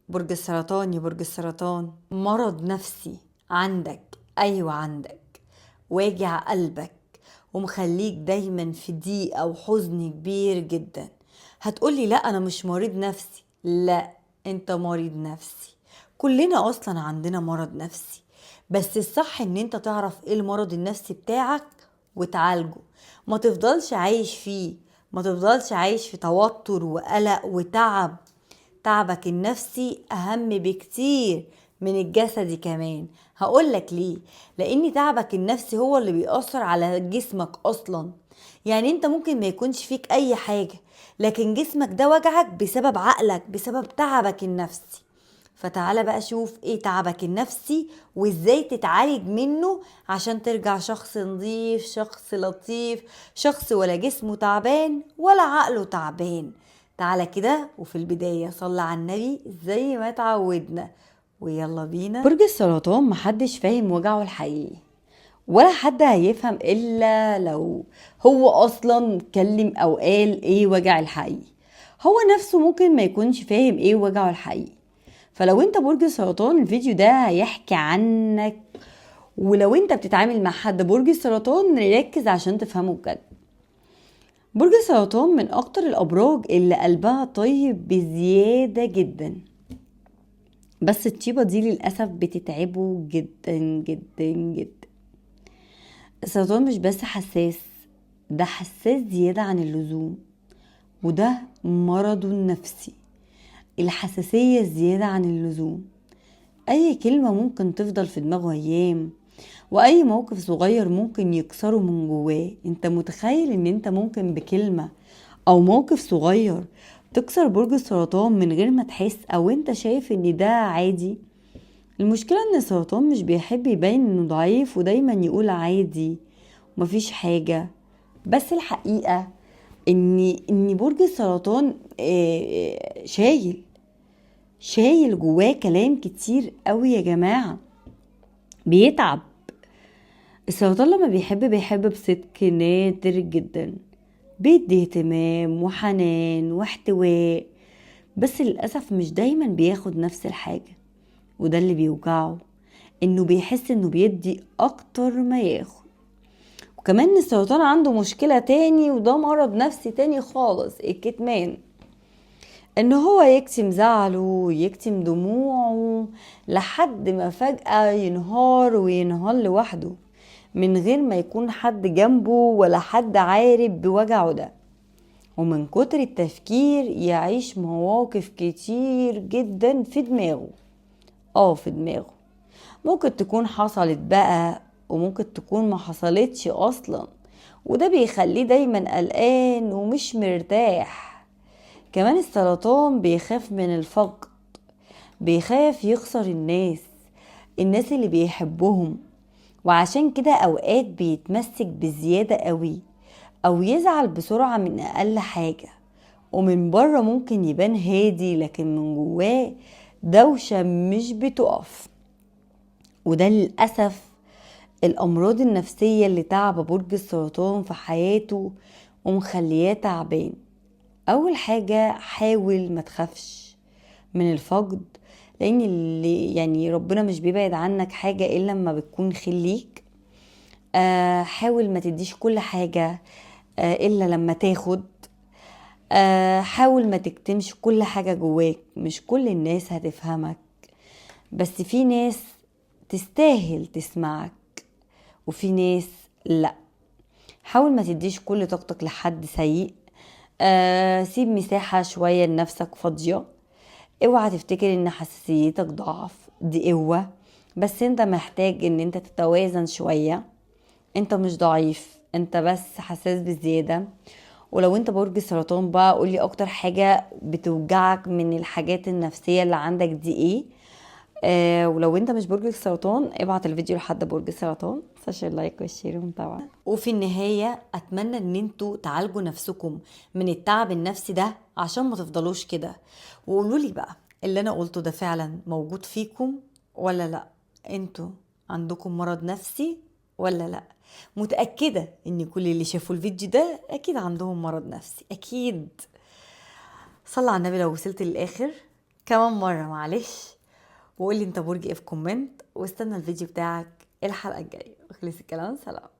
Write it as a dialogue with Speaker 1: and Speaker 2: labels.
Speaker 1: برج السرطان، يا برج السرطان، مرض نفسي عندك. ايوه عندك، واجع قلبك ومخليك دايما في ضيقة وحزن كبير جدا. هتقولي لا انا مش مريض نفسي. لا، انت مريض نفسي. كلنا اصلا عندنا مرض نفسي، بس الصح ان انت تعرف ايه المرض النفسي بتاعك وتعالجه. ما تفضلش عايش فيه، ما تفضلش عايش في توتر وقلق وتعب. تعبك النفسي أهم بكتير من الجسدي كمان. هقولك ليه. لأن تعبك النفسي هو اللي بيأثر على جسمك أصلا. يعني انت ممكن ما يكونش فيك أي حاجة، لكن جسمك ده وجعك بسبب عقلك، بسبب تعبك النفسي. فتعالى بقى شوف ايه تعبك النفسي وازاي تتعالج منه عشان ترجع شخص نظيف، شخص لطيف، شخص ولا جسمه تعبان ولا عقله تعبان. تعالى كده، وفي البداية صلى على النبي زي ما اتعودنا، ويلا بينا. برج السرطان محدش فاهم وجعه الحقيقي، ولا حد هيفهم إلا لو هو أصلا اتكلم أو قال ايه وجع الحقيقي. هو نفسه ممكن ما يكونش فاهم ايه وجعه الحقيقي. فلو انت برج السرطان الفيديو ده هيحكي عنك. ولو انت بتتعامل مع حد برج السرطان ركز عشان تفهمه بجد. برج السرطان من اكتر الابراج اللي قلبها طيب بزيادة جدا، بس الطيبة دي للأسف بتتعبه جدا جدا جدا. السرطان مش بس حساس، ده حساس زيادة عن اللزوم، وده مرضه النفسي. الحساسية الزيادة عن اللزوم، أي كلمة ممكن تفضل في دماغه أيام، وأي موقف صغير ممكن يكسره من جواه. انت متخيل ان انت ممكن بكلمة أو موقف صغير تكسر برج السرطان من غير ما تحس، أو انت شايف ان ده عادي؟ المشكلة ان السرطان مش بيحب يبين انه ضعيف، ودايما يقول عادي ومفيش حاجة. بس الحقيقة ان برج السرطان شايل جواه كلام كتير قوي يا جماعة. بيتعب. السرطان لما بيحب بصدق نادر جدا، بيدي اهتمام وحنان واحتواء، بس للأسف مش دايما بياخد نفس الحاجة. وده اللي بيوجعه، انه بيحس انه بيدي اكتر ما ياخد. وكمان السرطان عنده مشكلة تاني، وده مرض نفسي تاني خالص، الكتمان. ان هو يكتم زعله ويكتم دموعه لحد ما فجأة ينهار وينهار لوحده من غير ما يكون حد جنبه ولا حد عارف بوجعه ده. ومن كتر التفكير يعيش مواقف كتير جدا في دماغه. في دماغه ممكن تكون حصلت بقى، وممكن تكون ما حصلتش اصلا، وده بيخليه دايما قلقان ومش مرتاح. كمان السرطان بيخاف من الفقد، بيخاف يخسر الناس اللي بيحبهم، وعشان كده اوقات بيتمسك بزيادة قوي، او يزعل بسرعة من اقل حاجة. ومن بره ممكن يبان هادي، لكن من جواه دوشة مش بتقف. وده للأسف الأمراض النفسية اللي تعب برج السرطان في حياته ومخلياه تعبان. أول حاجة، حاول ما تخافش من الفقد، لأن يعني ربنا مش بيبعد عنك حاجة إلا لما بتكون خليك. حاول ما تديش كل حاجة إلا لما تاخد. حاول ما تكتمش كل حاجة جواك، مش كل الناس هتفهمك، بس في ناس تستاهل تسمعك وفي ناس لا. حاول ما تديش كل طاقتك لحد سيء. سيب مساحة شوية لنفسك فاضية. اوعى تفتكر ان حساسيتك ضعف، دي قوة، بس انت محتاج ان انت تتوازن شوية. انت مش ضعيف، انت بس حساس بزيادة. ولو انت برج السرطان بقى قولي اكتر حاجة بتوجعك من الحاجات النفسية اللي عندك دي ايه. ولو انت مش برج السرطان ابعت الفيديو لحد برج السرطان، تنساش اللايك والشير طبعا. وفي النهاية اتمنى ان انتوا تعالجوا نفسكم من التعب النفسي ده عشان ما تفضلوش كده. وقولوا لي بقى اللي انا قلته ده فعلا موجود فيكم ولا لا. انتوا عندكم مرض نفسي ولا لا؟ متأكدة ان كل اللي شافوا الفيديو ده اكيد عندهم مرض نفسي، اكيد. صلى على النبي لو وصلت للاخر. كمان مرة معلش، وقولي انت برج ايه في كومنت، واستنى الفيديو بتاعك الحلقة الجاية. خلص الكلام، سلام.